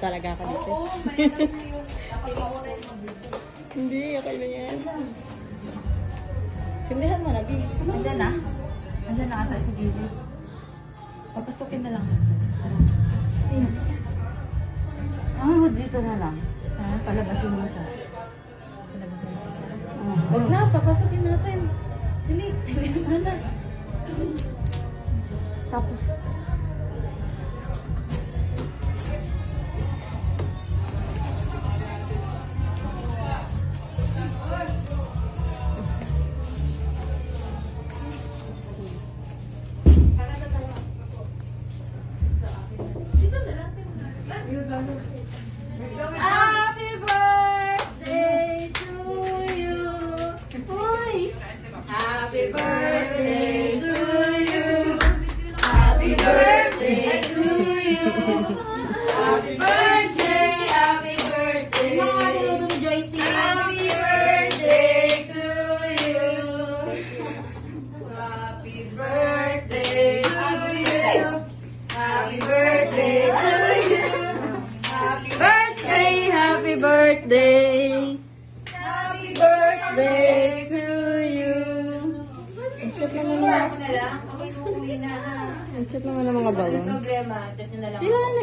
Talaga ka dito. Oo, may alam mo yun. Ako mauna yung mag-video. Hindi, okay na yan. Sindihan mo na, B. Andyan na? Andyan na ata sa gilid. Papasukin na lang. Sino? Dito na lang. Palabasin mo siya. Palabasin mo siya. Huwag na, papasukin natin. Dili, na na. Tapos, Happy birthday to you. Uy! Happy birthday to you. Happy birthday to you. Happy birthday, happy birthday. Happy birthday to you. Happy birthday to you. Happy birthday to you. Happy birthday, happy birthday. Happy birthday to you. ang cute naman mga, Ako na lang, ako uuwi na ha. ang cute naman ng mga balon. Problema, chat nyo na lang. Sila na